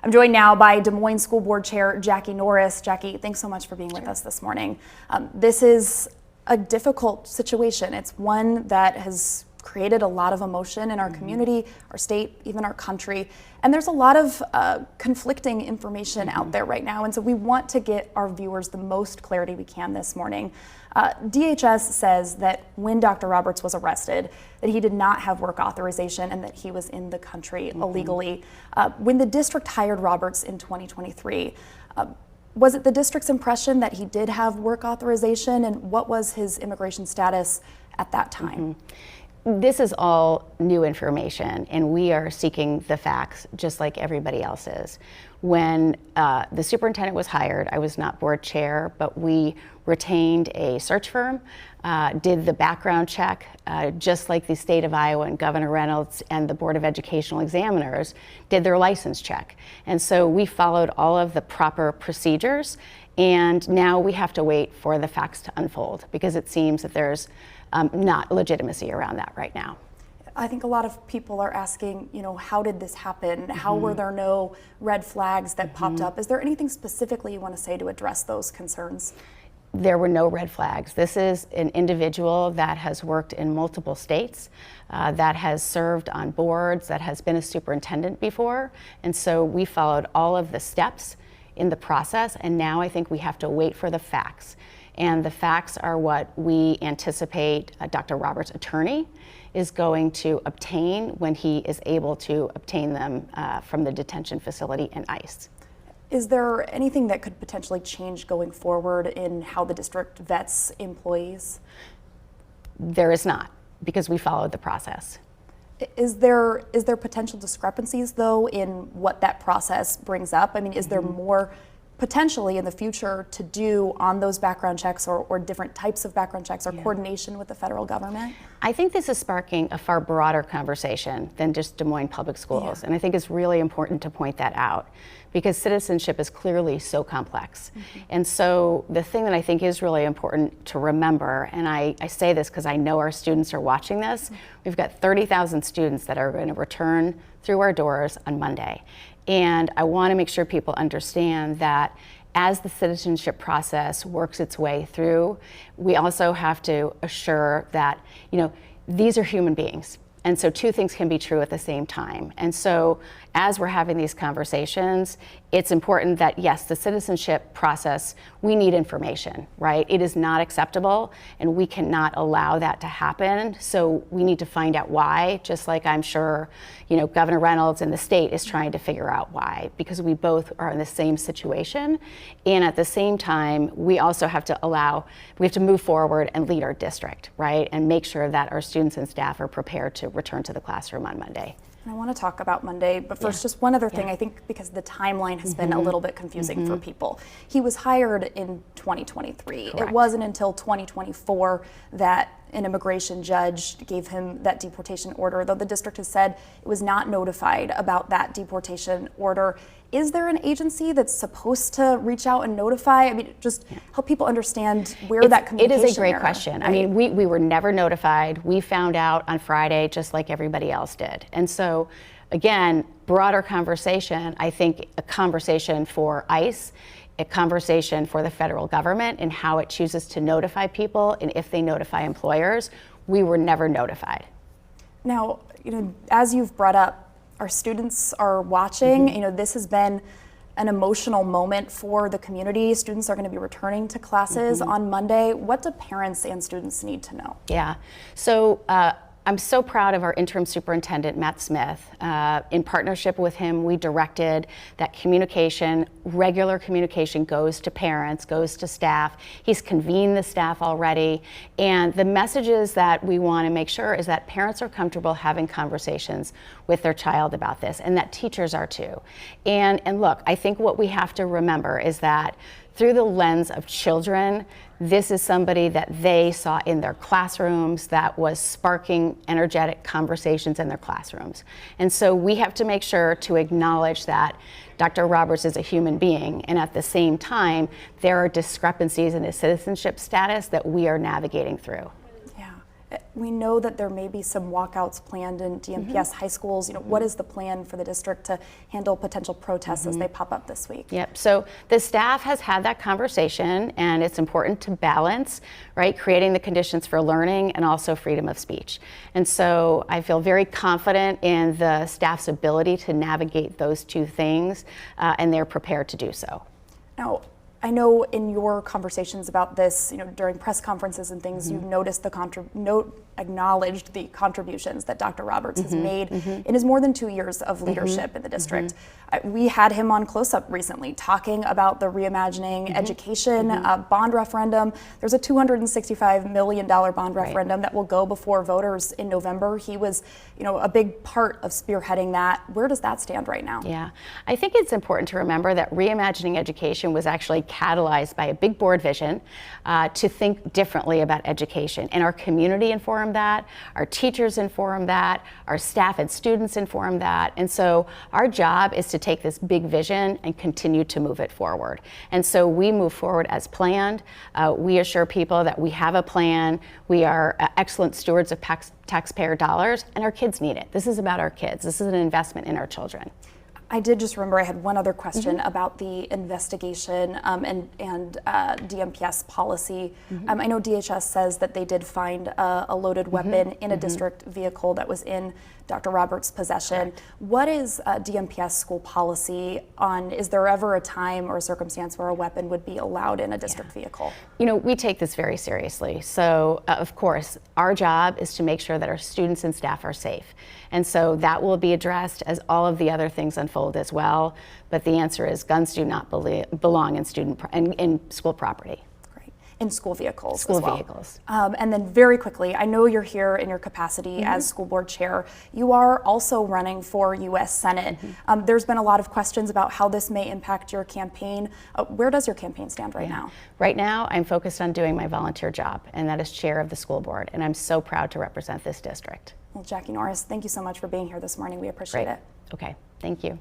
I'm joined now by Des Moines School Board Chair Jackie Norris. Jackie, thanks so much for being with us this morning. This is a difficult situation. It's one that has created a lot of emotion in our community, our state, even our country. And there's a lot of conflicting information out there right now. And so we want to get our viewers the most clarity we can this morning. DHS says that when Dr. Roberts was arrested, that he did not have work authorization and that he was in the country illegally. When the district hired Roberts in 2023, was it the district's impression that he did have work authorization, and what was his immigration status at that time? This is all new information, and we are seeking the facts just like everybody else is. When the superintendent was hired, I was not board chair, but we retained a search firm, did the background check, just like the state of Iowa and Governor Reynolds and the Board of Educational Examiners did their license check. And so we followed all of the proper procedures, and now we have to wait for the facts to unfold, because it seems that there's not legitimacy around that right now. I think a lot of people are asking, how did this happen? How were there no red flags that popped up? Is there anything specifically you want to say to address those concerns? There were no red flags. This is an individual that has worked in multiple states, that has served on boards, that has been a superintendent before. And so we followed all of the steps in the process, and now I think we have to wait for the facts. And the facts are what we anticipate Dr. Roberts' attorney is going to obtain when he is able to obtain them from the detention facility in ICE. Is there anything that could potentially change going forward in how the district vets employees? There is not, because we followed the process. Is there potential discrepancies, though, in what that process brings up? I mean, is there more potentially in the future to do on those background checks, or different types of background checks, or coordination with the federal government? I think this is sparking a far broader conversation than just Des Moines Public Schools. And I think it's really important to point that out, because citizenship is clearly so complex. And so the thing that I think is really important to remember, and I say this because I know our students are watching this, we've got 30,000 students that are going to return through our doors on Monday. And I want to make sure people understand that as the citizenship process works its way through, we also have to assure that, these are human beings. And so two things can be true at the same time. And so as we're having these conversations, it's important that, yes, the citizenship process, we need information, right? It is not acceptable, and we cannot allow that to happen. So we need to find out why, just like I'm sure, Governor Reynolds and the state is trying to figure out why, because we both are in the same situation. And at the same time, we also have to move forward and lead our district, right? And make sure that our students and staff are prepared to return to the classroom on Monday. I want to talk about Monday, but first, just one other thing, I think, because the timeline has been a little bit confusing for people. He was hired in 2023. Correct. It wasn't until 2024 that an immigration judge gave him that deportation order, though the district has said it was not notified about that deportation order. Is there an agency that's supposed to reach out and notify? I mean, just help people understand where that communication It is a great error, question. Right? I mean, we were never notified. We found out on Friday, just like everybody else did. And so, again, broader conversation, I think a conversation for ICE, a conversation for the federal government and how it chooses to notify people, and if they notify employers. We were never notified. Now, as you've brought up, our students are watching. This has been an emotional moment for the community. Students are going to be returning to classes on Monday. What do parents and students need to know? Yeah, so I'm so proud of our interim superintendent, Matt Smith. In partnership with him, we directed that regular communication goes to parents, goes to staff. He's convened the staff already. And the messages that we want to make sure is that parents are comfortable having conversations with their child about this, and that teachers are too. And look, I think what we have to remember is that through the lens of children, this is somebody that they saw in their classrooms that was sparking energetic conversations in their classrooms. And so we have to make sure to acknowledge that Dr. Roberts is a human being, and at the same time, there are discrepancies in his citizenship status that we are navigating through. Yeah, We know that there may be some walkouts planned in DMPS high schools. What is the plan for the district to handle potential protests as they pop up this week? Yep, so the staff has had that conversation, and it's important to balance, right, creating the conditions for learning and also freedom of speech. And so I feel very confident in the staff's ability to navigate those two things, and they're prepared to do so. Now, I know in your conversations about this, during press conferences and things, you've noticed acknowledged the contributions that Dr. Roberts has made in his more than 2 years of leadership in the district. We had him on Close Up recently talking about the Reimagining Education bond referendum. There's a $265 million bond referendum that will go before voters in November. He was, a big part of spearheading that. Where does that stand right now? Yeah, I think it's important to remember that Reimagining Education was actually catalyzed by a big board vision to think differently about education. And our community informed that, our teachers informed that, our staff and students informed that. And so our job is to take this big vision and continue to move it forward. And so we move forward as planned. We assure people that we have a plan. We are excellent stewards of taxpayer dollars, and our kids need it. This is about our kids. This is an investment in our children. I did just remember I had one other question about the investigation and DMPS policy. I know DHS says that they did find a loaded weapon in a district vehicle that was in Dr. Roberts' possession. Correct. What is DMPS school policy on, is there ever a time or a circumstance where a weapon would be allowed in a district vehicle? We take this very seriously. So, of course, our job is to make sure that our students and staff are safe. And so that will be addressed as all of the other things unfold as well. But the answer is guns do not belong in school property. In school vehicles School as well. vehicles. And then very quickly, I know you're here in your capacity as school board chair. You are also running for U.S. Senate. There's been a lot of questions about how this may impact your campaign. Where does your campaign stand right now? Right now, I'm focused on doing my volunteer job, and that is chair of the school board. And I'm so proud to represent this district. Well, Jackie Norris, thank you so much for being here this morning. We appreciate it. Okay, thank you.